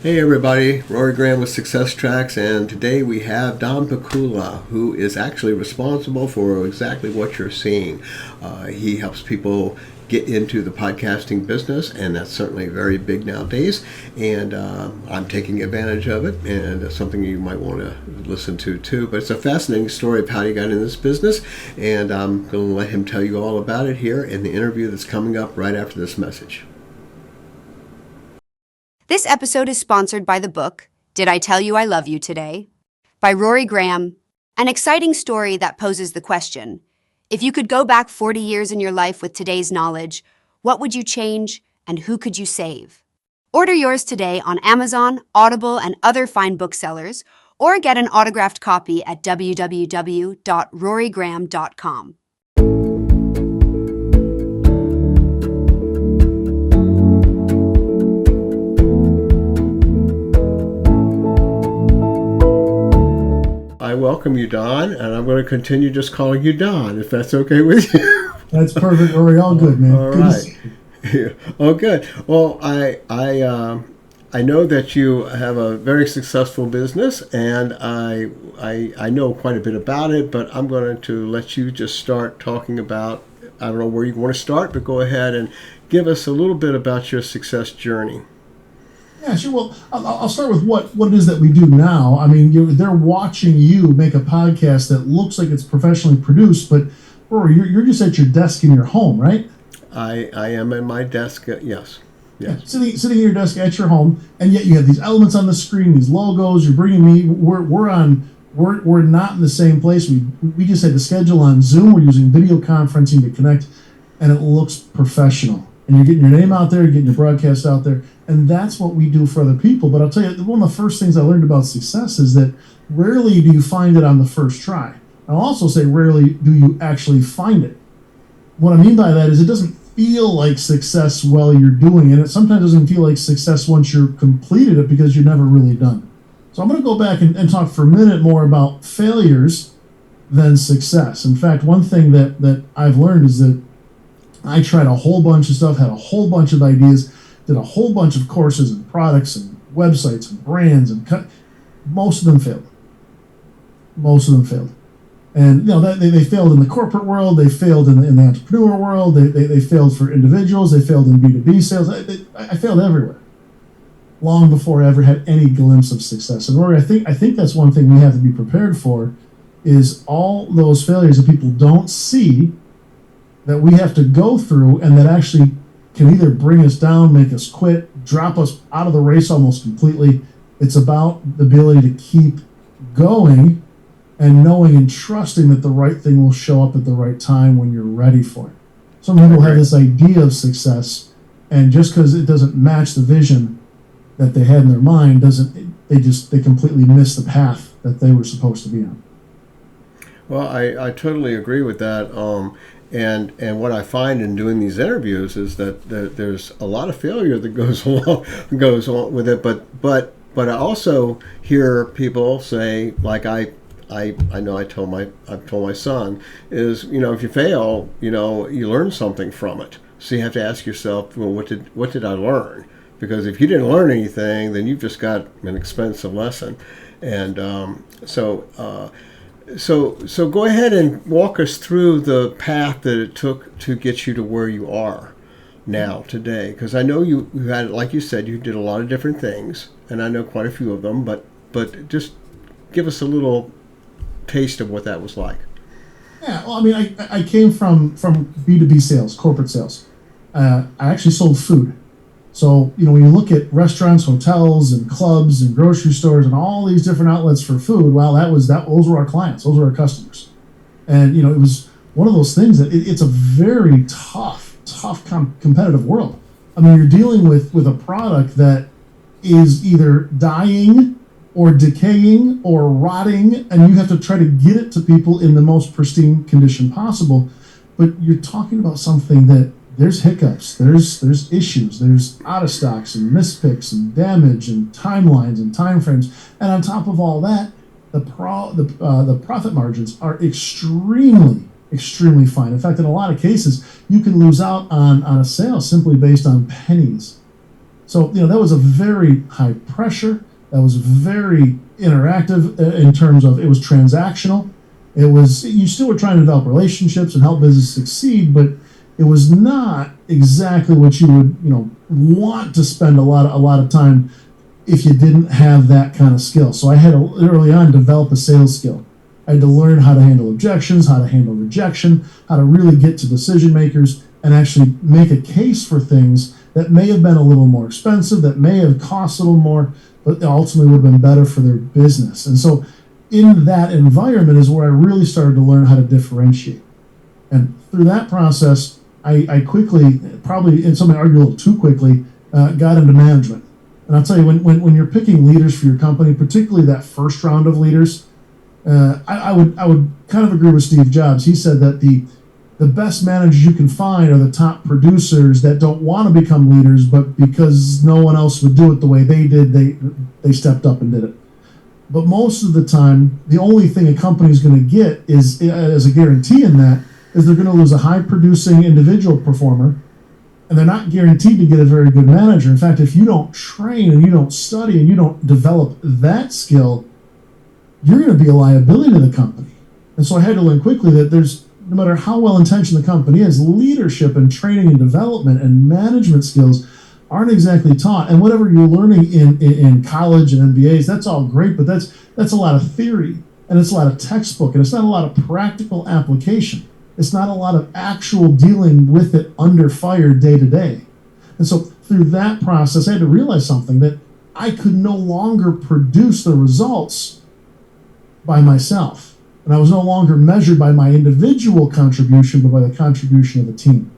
Hey everybody, Rory Graham with Success Tracks, and today we have Don Pikula, who is actually responsible for exactly what you're seeing. He helps people get into the podcasting business, and that's certainly very big nowadays, and I'm taking advantage of it, and it's something you might want to listen to too. But it's a fascinating story of how he got in this business, and I'm going to let him tell you all about it here in the interview that's coming up right after this message. This episode is sponsored by the book, Did I Tell You I Love You Today? By Rory Graham, an exciting story that poses the question, if you could go back 40 years in your life with today's knowledge, what would you change and who could you save? Order yours today on Amazon, Audible, and other fine booksellers, or get an autographed copy at www.rorygraham.com. I welcome you, Don, and I'm going to continue just calling you Don, if that's okay with you. That's perfect, Rory. All good, man. All right. Oh, good. Well, I know that you have a very successful business, and I know quite a bit about it, but I'm going to let you just start talking about, I don't know where you want to start, but go ahead and give us a little bit about your success journey. Yeah, sure. Well, I'll start with what it is that we do now. I mean, they're watching you make a podcast that looks like it's professionally produced, but Rory, you're just at your desk in your home, right? I am at my desk. Yes. Yeah, sitting at your desk at your home, and yet you have these elements on the screen, these logos. You're bringing me. We're not in the same place. We just had to schedule on Zoom. We're using video conferencing to connect, and it looks professional. And you're getting your name out there, you're getting your broadcast out there, and that's what we do for other people. But I'll tell you, one of the first things I learned about success is that rarely do you find it on the first try. I'll also say rarely do you actually find it. What I mean by that is it doesn't feel like success while you're doing it. It sometimes doesn't feel like success once you're completed it because you're never really done. So I'm going to go back and talk for a minute more about failures than success. In fact, one thing that I've learned is that I tried a whole bunch of stuff, had a whole bunch of ideas, did a whole bunch of courses and products and websites and brands, and most of them failed. And they failed in the corporate world, they failed in the entrepreneur world, they failed for individuals, they failed in B2B sales. I failed everywhere, long before I ever had any glimpse of success. And Rory, I think that's one thing we have to be prepared for, is all those failures that people don't see, that we have to go through, and that actually can either bring us down, make us quit, drop us out of the race almost completely. It's about the ability to keep going and knowing and trusting that the right thing will show up at the right time when you're ready for it. Some people have this idea of success, and just because it doesn't match the vision that they had in their mind, they completely miss the path that they were supposed to be on. Well, I totally agree with that. And what I find in doing these interviews is that there's a lot of failure that goes on with it. But I also hear people say, like I know I've told my son is, if you fail, you learn something from it. So you have to ask yourself, well, what did I learn? Because if you didn't learn anything, then you've just got an expensive lesson. And So go ahead and walk us through the path that it took to get you to where you are now today. Because I know you had, like you said, you did a lot of different things, and I know quite a few of them. But just give us a little taste of what that was like. Yeah, well, I mean, I came from B2B sales, corporate sales. I actually sold food. So, when you look at restaurants, hotels, and clubs, and grocery stores, and all these different outlets for food, well, those were our clients, those were our customers. And, it was one of those things that it's a very tough competitive world. I mean, you're dealing with a product that is either dying or decaying or rotting, and you have to try to get it to people in the most pristine condition possible. But you're talking about something that there's hiccups, there's issues, there's out of stocks and mispicks and damage and timelines and timeframes, and on top of all that, the profit margins are extremely fine. In fact, in a lot of cases, you can lose out on a sale simply based on pennies. So, that was a very high pressure. That was very interactive in terms of it was transactional. You still were trying to develop relationships and help business succeed, but it was not exactly what you would, want to spend a lot of time if you didn't have that kind of skill. So I had to early on develop a sales skill. I had to learn how to handle objections, how to handle rejection, how to really get to decision makers and actually make a case for things that may have been a little more expensive, that may have cost a little more, but ultimately would have been better for their business. And so in that environment is where I really started to learn how to differentiate. And through that process, I quickly, probably, and somebody argue a little too quickly, got into management. And I'll tell you, when you're picking leaders for your company, particularly that first round of leaders, I would kind of agree with Steve Jobs. He said that the best managers you can find are the top producers that don't want to become leaders, but because no one else would do it the way they did, they stepped up and did it. But most of the time, the only thing a company is going to get is, as a guarantee in that, is they're going to lose a high-producing individual performer, and they're not guaranteed to get a very good manager. In fact, if you don't train and you don't study and you don't develop that skill, you're going to be a liability to the company. And so I had to learn quickly that no matter how well-intentioned the company is, leadership and training and development and management skills aren't exactly taught. And whatever you're learning in college and MBAs, that's all great, but that's a lot of theory, and it's a lot of textbook, and it's not a lot of practical application. It's not a lot of actual dealing with it under fire day to day. And so through that process, I had to realize something, that I could no longer produce the results by myself. And I was no longer measured by my individual contribution, but by the contribution of the team.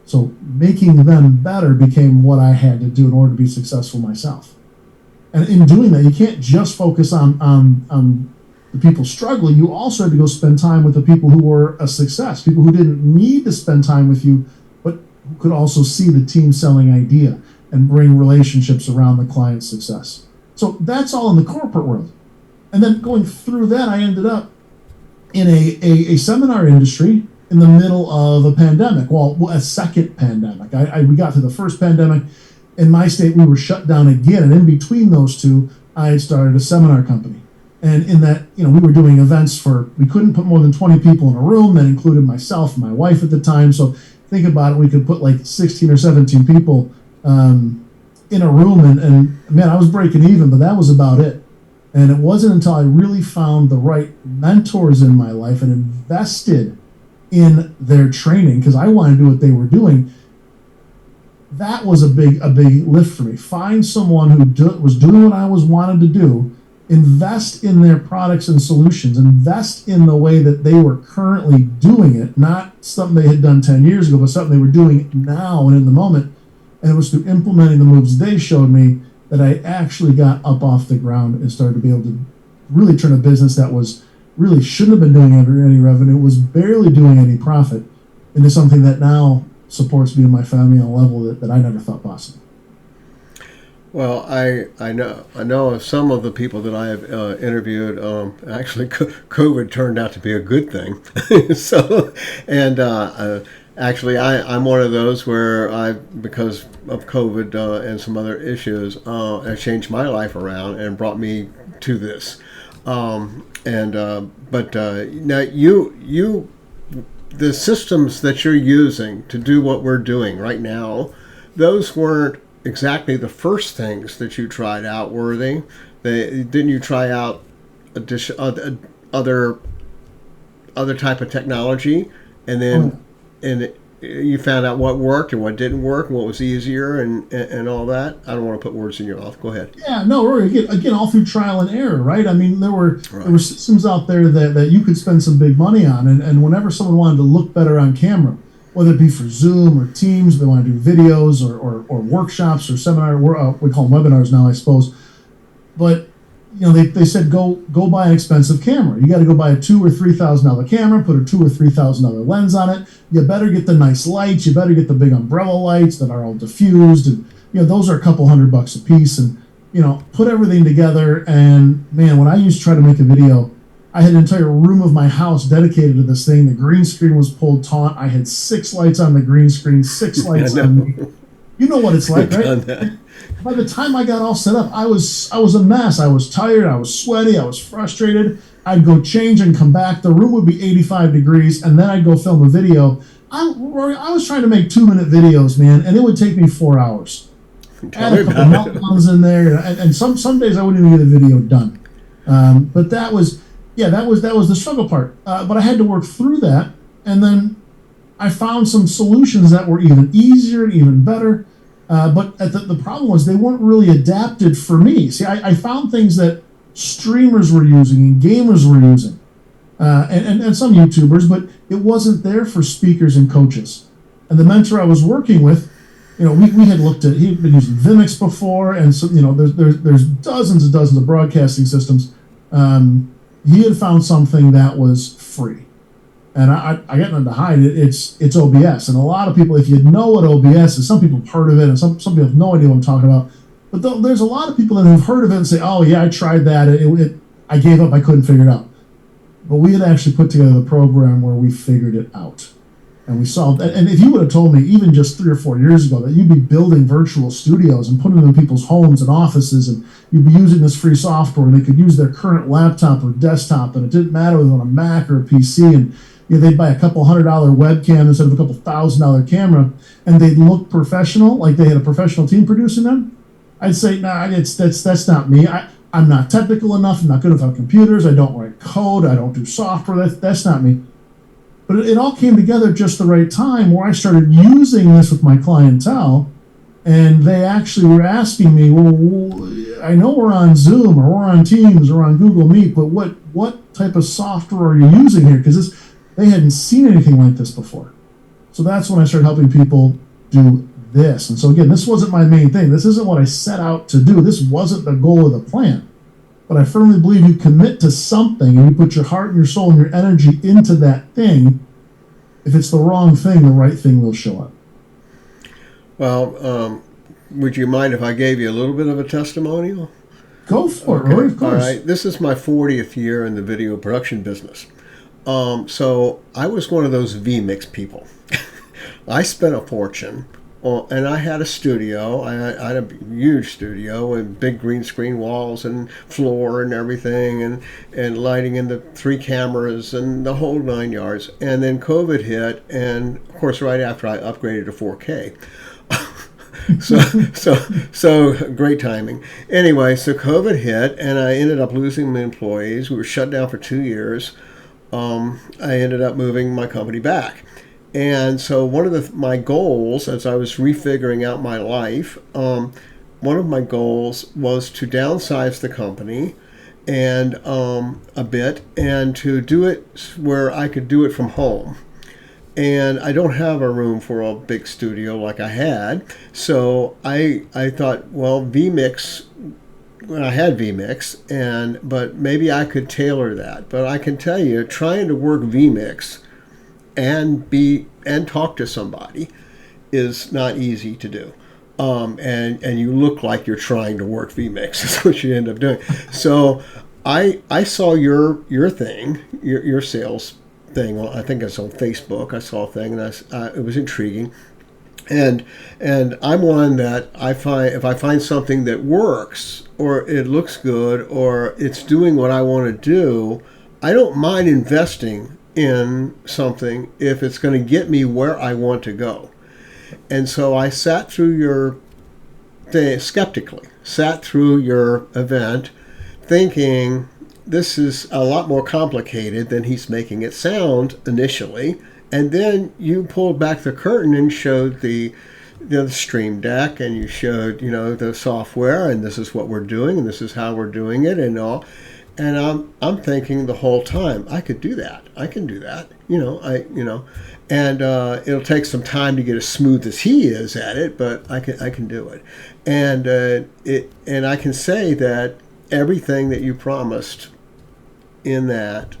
So making them better became what I had to do in order to be successful myself. And in doing that, you can't just focus on the people struggling. You also had to go spend time with the people who were a success, people who didn't need to spend time with you, but who could also see the team selling idea and bring relationships around the client's success. So that's all in the corporate world. And then going through that, I ended up in a seminar industry in the middle of a pandemic. Well, a second pandemic. We got through the first pandemic. In my state, we were shut down again. And in between those two, I had started a seminar company. And in that, we were doing events we couldn't put more than 20 people in a room. That included myself and my wife at the time. So think about it, we could put like 16 or 17 people in a room. And man, I was breaking even, but that was about it. And it wasn't until I really found the right mentors in my life and invested in their training, because I wanted to do what they were doing. That was a big lift for me. Find someone who was doing what I wanted to do, invest in their products and solutions, invest in the way that they were currently doing it, not something they had done 10 years ago, but something they were doing now and in the moment. And it was through implementing the moves they showed me that I actually got up off the ground and started to be able to really turn a business that was really shouldn't have been doing any revenue, was barely doing any profit, into something that now supports me and my family on a level that I never thought possible. Well, I know of some of the people that I have interviewed. Actually, COVID turned out to be a good thing. So, and actually, I'm one of those where because of COVID and some other issues, it changed my life around and brought me to this. But now the systems that you're using to do what we're doing right now, those weren't exactly the first things that you tried out, were they? Didn't you try out other type of technology, and then you found out what worked and what didn't work, and what was easier, and all that? I don't want to put words in your mouth. Go ahead. Yeah, no, Rory, again, all through trial and error, right? I mean, there were systems out there that you could spend some big money on, and whenever someone wanted to look better on camera, whether it be for Zoom or Teams, they want to do videos or workshops or seminar. We call them webinars now, I suppose. But they said go buy an expensive camera. You got to go buy a $2,000 or $3,000 camera, put a $2,000 or $3,000 lens on it. You better get the nice lights. You better get the big umbrella lights that are all diffused, and those are a couple $100 a piece. And put everything together. And man, when I used to try to make a video, I had an entire room of my house dedicated to this thing. The green screen was pulled taut. I had 6 lights on the green screen, 6 lights on me. You know what it's like, right? By the time I got all set up, I was a mess. I was tired. I was sweaty. I was frustrated. I'd go change and come back. The room would be 85 degrees, and then I'd go film a video. I was trying to make 2-minute videos, man, and it would take me 4 hours. Tell Add me a couple about it. meltdowns in there, and some days I wouldn't even get a video done. But that was, yeah, that was the struggle part. But I had to work through that, and then I found some solutions that were even easier, even better. But the problem was they weren't really adapted for me. See, I found things that streamers were using and gamers were using, and some YouTubers, but it wasn't there for speakers and coaches. And the mentor I was working with, we had looked at, he'd been using Vimix before, and so, there's dozens and dozens of broadcasting systems. He had found something that was free. And I got nothing to hide. It's OBS. And a lot of people, if you know what OBS is, some people have heard of it, and some people have no idea what I'm talking about. But there's a lot of people that have heard of it and say, oh, yeah, I tried that. I gave up. I couldn't figure it out. But we had actually put together the program where we figured it out. And we solved that. And if you would have told me even just 3 or 4 years ago that you'd be building virtual studios and putting them in people's homes and offices, and you'd be using this free software, and they could use their current laptop or desktop, and it didn't matter whether it was on a Mac or a PC, and they'd buy a couple $100 webcam instead of a couple $1,000 camera, and they'd look professional, like they had a professional team producing them. I'd say, nah, that's not me. I'm not technical enough. I'm not good enough on computers. I don't write code. I don't do software. That's not me. But it all came together just the right time where I started using this with my clientele, and they actually were asking me, well, I know we're on Zoom or we're on Teams or on Google Meet, but what type of software are you using here? Because they hadn't seen anything like this before. So that's when I started helping people do this. And so again, this wasn't my main thing. This isn't what I set out to do. This wasn't the goal of the plan. But I firmly believe you commit to something and you put your heart and your soul and your energy into that thing. If it's the wrong thing, the right thing will show up. Well, would you mind if I gave you a little bit of a testimonial? Go for it, Rory, of course. All right. This is my 40th year in the video production business. So I was one of those vMix people. I spent a fortune, and I had a studio. I had a huge studio with big green screen walls and floor and everything, and lighting in the 3 cameras and the whole 9 yards. And then COVID hit, and of course, right after I upgraded to 4K. So great timing. Anyway, so COVID hit, and I ended up losing my employees. We were shut down for 2 years. I ended up moving my company back. And so one of my goals, as I was refiguring out my life, one of my goals was to downsize the company and a bit, and to do it where I could do it from home. And I don't have a room for a big studio like I had. So I thought, well, vMix, when I had vMix, but maybe I could tailor that. But I can tell you, trying to work vMix and talk to somebody is not easy to do. And you look like you're trying to work vMix. That's what you end up doing. So I saw your thing, your sales thing. I think it's on Facebook. I saw a thing, and it was intriguing. And I'm one that if I find something that works, or it looks good, or it's doing what I want to do, I don't mind investing in something if it's going to get me where I want to go. And so I sat through your thing skeptically, sat through your event thinking this is a lot more complicated than he's making it sound initially. And then you pulled back the curtain and showed the Stream Deck, and you showed the software, and this is what we're doing, and this is how we're doing it, and all. And I'm thinking the whole time, I could do that. I can do that. And it'll take some time to get as smooth as he is at it, but I can do it. And I can say that everything that you promised in that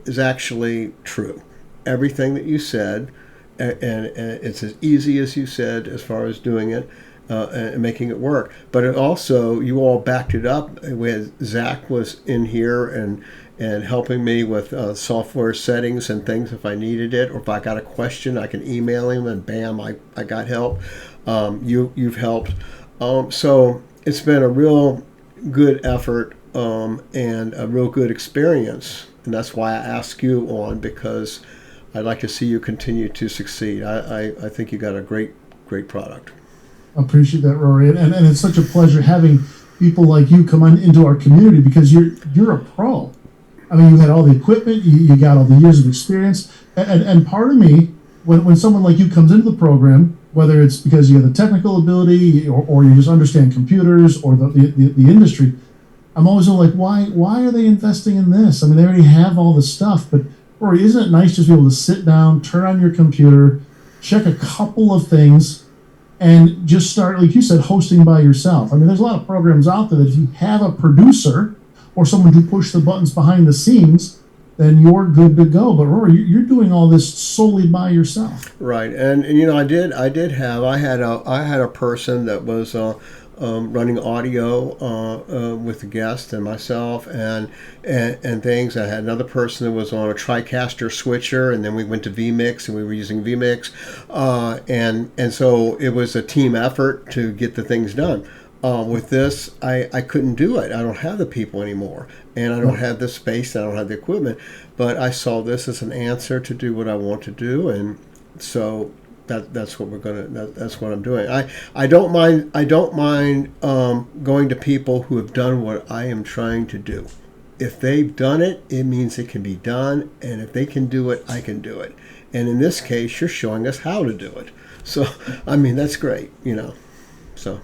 is actually true. Everything that you said, and it's as easy as you said as far as doing it. And making it work. But it also, you all backed it up with Zach was in here and helping me with software settings and things if I needed it, or if I got a question, I can email him and bam, I got help. You've helped. So it's been a real good effort, and a real good experience, and that's why I ask you on, because I'd like to see you continue to succeed. I think you got a great product. I appreciate that, Rory, and it's such a pleasure having people like you come on into our community because you're a pro. I mean, you had all the equipment, you got all the years of experience, and part of me, when someone like you comes into the program, whether it's because you have the technical ability or you just understand computers or the industry, I'm always like, why are they investing in this? I mean, they already have all the stuff, but Rory, isn't it nice just to be able to sit down, turn on your computer, check a couple of things, and just start, like you said, hosting by yourself? I mean, there's a lot of programs out there that if you have a producer or someone to push the buttons behind the scenes, then you're good to go. But Rory, you're doing all this solely by yourself. Right, and I had a person that was running audio with the guest and myself, and things. I had another person that was on a TriCaster switcher, and then we went to vMix, and we were using vMix, and so it was a team effort to get the things done. With this, I couldn't do it. I don't have the people anymore, and I don't have the space, and I don't have the equipment. But I saw this as an answer to do what I want to do, and so that's what that's what I'm doing. I don't mind going to people who have done what I am trying to do. If they've done it, it means it can be done, and if they can do it, I can do it. And in this case, you're showing us how to do it. So, I mean, that's great, So.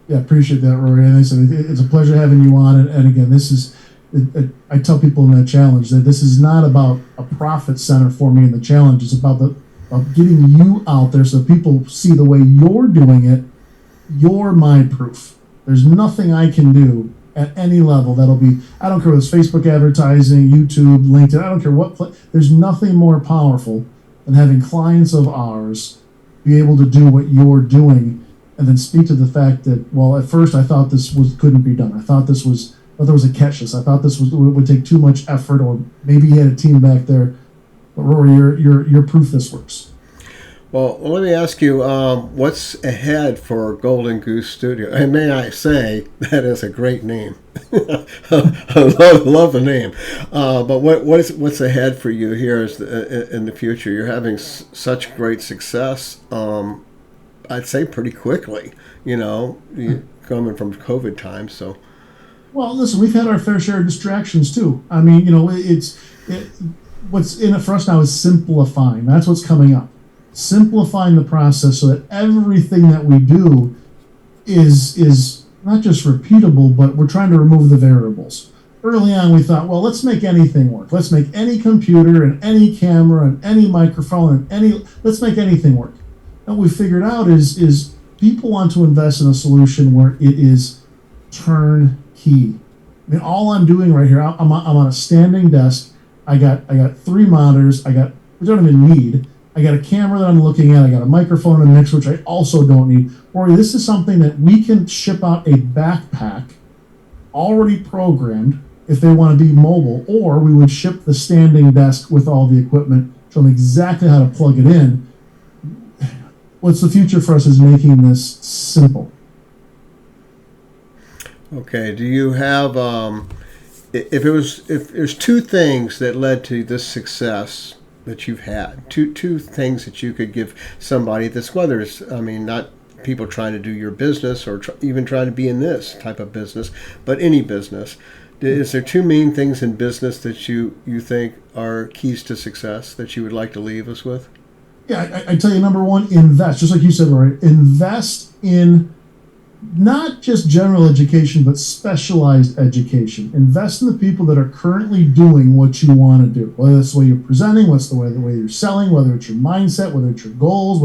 Yeah, appreciate that, Rory. And I said it's a pleasure having you on. And again, this is, I tell people in that challenge that this is not about a profit center for me in the challenge. It's about getting you out there so people see the way you're doing it. You're my proof. There's nothing I can do at any level that'll be, I don't care whether it's Facebook advertising, YouTube, LinkedIn, I don't care what, there's nothing more powerful than having clients of ours be able to do what you're doing, and then speak to the fact that, well, at first I thought couldn't be done. I thought there was a catch this. I thought this would take too much effort, or maybe he had a team back there. But Rory, you're proof this works. Well, let me ask you, what's ahead for Golden Goose Studio? And may I say, that is a great name. I love the name. But what's ahead for you here in the future? You're having such great success. I'd say pretty quickly, coming from COVID times. So, well, listen, we've had our fair share of distractions too. I mean, what's in it for us now is simplifying. That's what's coming up. Simplifying the process so that everything that we do is not just repeatable, but we're trying to remove the variables. Early on, we thought, well, let's make anything work. Let's make any computer and any camera and any microphone and let's make anything work. What we figured out is people want to invest in a solution where it is turnkey. I mean, all I'm doing right here, I'm on a standing desk. I got 3 monitors. I don't even need. I got a camera that I'm looking at. I got a microphone and a mix, which I also don't need. Rory, this is something that we can ship out a backpack already programmed if they want to be mobile, or we would ship the standing desk with all the equipment, show them exactly how to plug it in. What's the future for us is making this simple. Okay. Do you have, if there's 2 things that led to this success that you've had, two things that you could give somebody that's, whether it's, not people trying to do your business or even trying to be in this type of business, but any business. Is there 2 main things in business that you think are keys to success that you would like to leave us with? Yeah, I tell you, number one, invest. Just like you said, Rory, invest in not just general education, but specialized education. Invest in the people that are currently doing what you want to do. Whether it's the way you're presenting, what's the way you're selling, whether it's your mindset, whether it's your goals,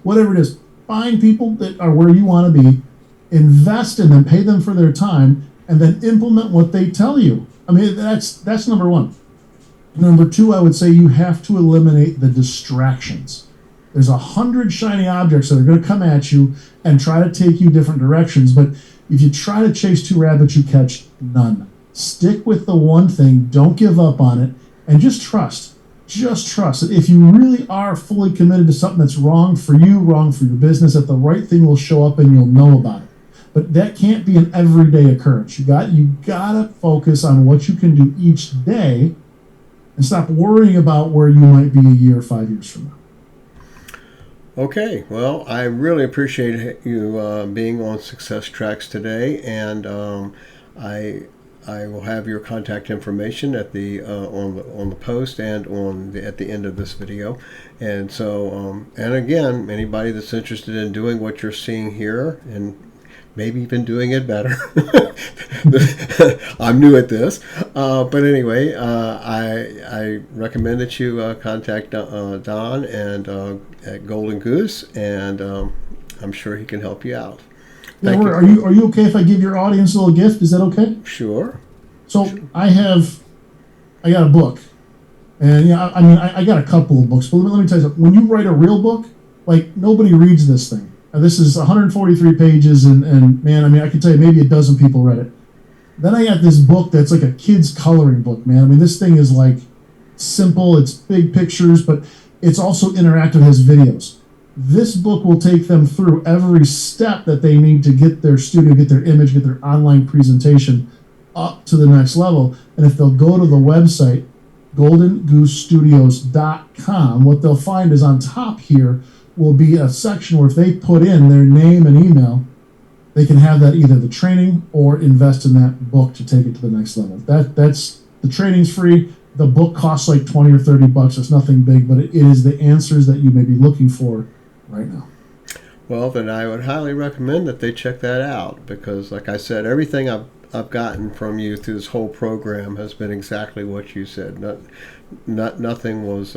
whatever it is. Find people that are where you want to be, invest in them, pay them for their time, and then implement what they tell you. I mean, that's number one. Number 2, I would say you have to eliminate the distractions. There's 100 shiny objects that are going to come at you and try to take you different directions. But if you try to chase 2 rabbits, you catch none. Stick with the one thing. Don't give up on it. And just trust. just trust that if you really are fully committed to something that's wrong for you, wrong for your business, that the right thing will show up and you'll know about it. But that can't be an everyday occurrence. You gotta focus on what you can do each day and stop worrying about where you might be a year, 5 years from now. Okay, well, I really appreciate you being on Success Tracks today, and I I will have your contact information at the on the post and at the end of this video. And so and again, anybody that's interested in doing what you're seeing here and maybe even doing it better. I'm new at this, but anyway, I recommend that you contact Don and at Golden Goose, and I'm sure he can help you out. Yeah, Thank are you. you okay if I give your audience a little gift? Is that okay? Sure. So I got a book, and yeah, I mean I got a couple of books, but let me tell you something. When you write a real book, like nobody reads this thing. This is 143 pages, and man, I mean I can tell you maybe a dozen people read it. Then I got this book that's like a kid's coloring book, man. I mean this thing is like simple, it's big pictures, but it's also interactive, has videos. This book will take them through every step that they need to get their studio, get their image, get their online presentation up to the next level. And if they'll go to the website, goldengoosestudios.com, what they'll find is on top here will be a section where if they put in their name and email, they can have that either the training or invest in that book to take it to the next level. That's the training's free. The book costs like 20 or 30 bucks. It's nothing big, but it is the answers that you may be looking for right now. Well, then I would highly recommend that they check that out because, like I said, everything I've gotten from you through this whole program has been exactly what you said. Nothing was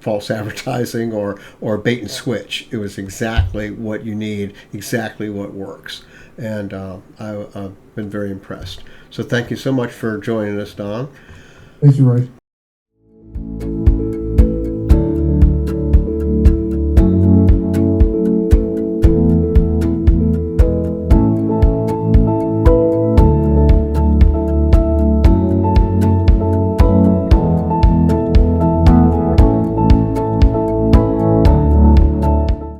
false advertising or bait and switch. It was exactly what you need, exactly what works, and I've been very impressed. So thank you so much for joining us, Don. Thank you, Roy.